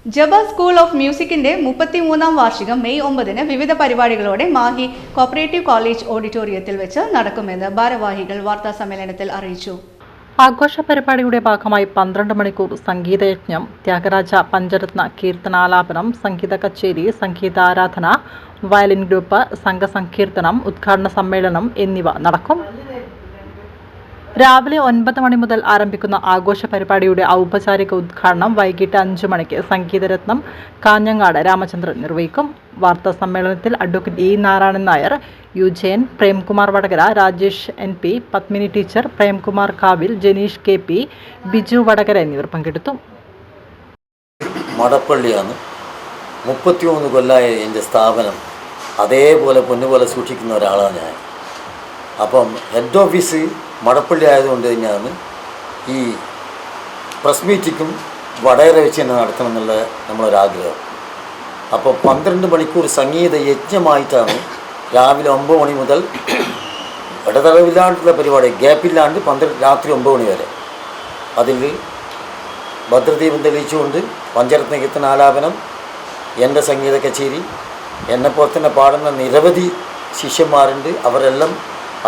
ജബ school of മ്യൂസിക്കിന്റെ 33-ാം വാർഷികം May 9-ന് വിവിധ പരിപാടികളോടെ മാഹി കോപ്പറേറ്റീവ് കോളേജ് ഓഡിറ്റോറിയത്തിൽ വെച്ച് നടക്കുമെന്ന് ഭാരവാഹികൾ വാർത്താസമ്മേളനത്തിൽ അറിയിച്ചു. ആഘോഷ പരിപാടിയുടെ ഭാഗമായി 12 മണിക്കൂർ സംഗീതയജ്ഞം, ത്യാഗരാജ പഞ്ചരത്ന കീർത്തനാലാപനം, സംഗീത കച്ചേരി, സംഗീതാരാധന, വയലിൻ ഗ്രൂപ്പ്, സംഘസങ്കീർത്തനം, ഉദ്ഘാടന സമ്മേളനം എന്നിവ നടക്കും. രാവിലെ 9 മണി മുതൽ ആരംഭിക്കുന്ന ആഘോഷ പരിപാടിയുടെ ഔപചാരിക ഉദ്ഘാടനം വൈകിട്ട് 5 മണിക്ക് സംഗീതരത്നം കാഞ്ഞങ്ങാട് രാമചന്ദ്രൻ നിർവഹിക്കും. വാർത്താ സമ്മേളനത്തിൽ advocate E Narayanan Nair, Ujayan, Premkumar Vadakara, Rajesh NP, Padmini teacher, Premkumar Kavil, Janeesh KP, Biju Vadakara എന്നിവർ പങ്കെടുത്തു. മടപ്പള്ളിയാണ് 33 കൊല്ലമായ എൻ്റെ സ്ഥാപനം അതേപോലെ പൊന്നുപോലെ സൂക്ഷിക്കുന്ന ഒരാളാണ് ഞാൻ. അപ്പം ഹെഡ് ഓഫീസ് മടപ്പള്ളി ആയതുകൊണ്ട് തന്നെയാണ് ഈ പ്രസ് മീറ്റിങ്ങും വടകര വെച്ച് തന്നെ നടത്തണം എന്നുള്ള നമ്മളൊരാഗ്രഹം. അപ്പോൾ 12 മണിക്കൂർ സംഗീത യജ്ഞമായിട്ടാണ് രാവിലെ 9 മണി മുതൽ ഇടതടവില്ലാണ്ടുള്ള പരിപാടി, ഗ്യാപ്പില്ലാണ്ട് രാത്രി 9 മണി വരെ. അതിൽ ഭദ്രദീപം തെളിയിച്ചുകൊണ്ട് പഞ്ചരത്ന കീർത്തനാലാപനം, എൻ്റെ സംഗീത കച്ചേരി, എന്നെപ്പോലെ തന്നെ പാടുന്ന നിരവധി ശിഷ്യന്മാരുണ്ട്, അവരെല്ലാം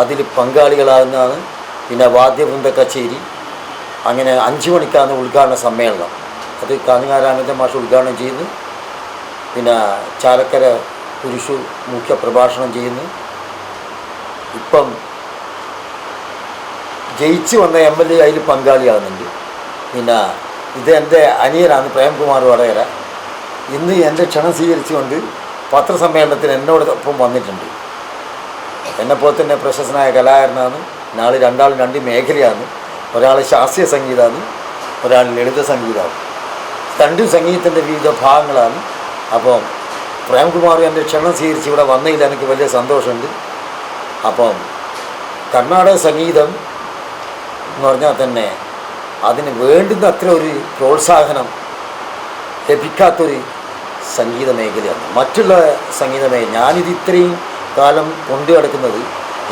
അതിൽ പങ്കാളികളാകുന്നതാണ്. പിന്നെ വാദ്യവൃന്ദ കച്ചേരി, അങ്ങനെ 5 മണിക്കാണ് ഉദ്ഘാടന സമ്മേളനം. അത് കാഞ്ഞങ്ങാട് മാഷ് ഉദ്ഘാടനം ചെയ്യുന്നു. പിന്നെ ചാലക്കര കുരിശു മുഖ്യ പ്രഭാഷണം ചെയ്യുന്നു. ഇപ്പം ജയിച്ച് വന്ന MLA അതിൽ പങ്കാളിയാകുന്നുണ്ട്. പിന്നെ ഇത് എൻ്റെ അനിയനാണ് പ്രേംകുമാർ വടകര. ഇന്ന് എൻ്റെ ക്ഷണം സ്വീകരിച്ചുകൊണ്ട് പത്രസമ്മേളനത്തിന് എന്നോടൊപ്പം വന്നിട്ടുണ്ട്. എന്നെപ്പോലെ തന്നെ പ്രശസ്തനായ കലാകാരനാണ്. നാളെ രണ്ടാളും 2 മേഖലയാണ്. ഒരാൾ ശാസ്ത്രീയ സംഗീതമാണ്, ഒരാൾ ലളിത സംഗീതമാണ്. 2 സംഗീതത്തിൻ്റെ വിവിധ ഭാഗങ്ങളാണ്. അപ്പം പ്രേംകുമാർ എൻ്റെ ക്ഷണം സ്വീകരിച്ച് ഇവിടെ വന്നതിൽ എനിക്ക് വലിയ സന്തോഷമുണ്ട്. അപ്പം കർണാടക സംഗീതം എന്ന് പറഞ്ഞാൽ തന്നെ അതിന് വേണ്ടുന്ന അത്ര ഒരു പ്രോത്സാഹനം ലഭിക്കാത്തൊരു സംഗീത മേഖലയാണ്. മറ്റുള്ള സംഗീത മേഖല ഞാനിത് ഇത്രയും കാലം കൊണ്ടു നടക്കുന്നത്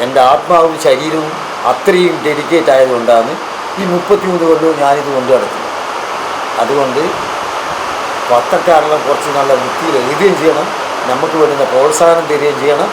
എൻ്റെ ആത്മാവും ശരീരവും അത്രയും ഡെഡിക്കേറ്റ് ആയതുകൊണ്ടാണ് ഈ 33 കൊല്ലവും ഞാനിത് കൊണ്ടു നടക്കുന്നത്. അതുകൊണ്ട് പത്രക്കാരെല്ലാം കുറച്ച് നല്ല വൃത്തിയിൽ എഴുതുകയും ചെയ്യണം, നമുക്ക് വേണ്ടുന്ന പ്രോത്സാഹനം തരികയും ചെയ്യണം.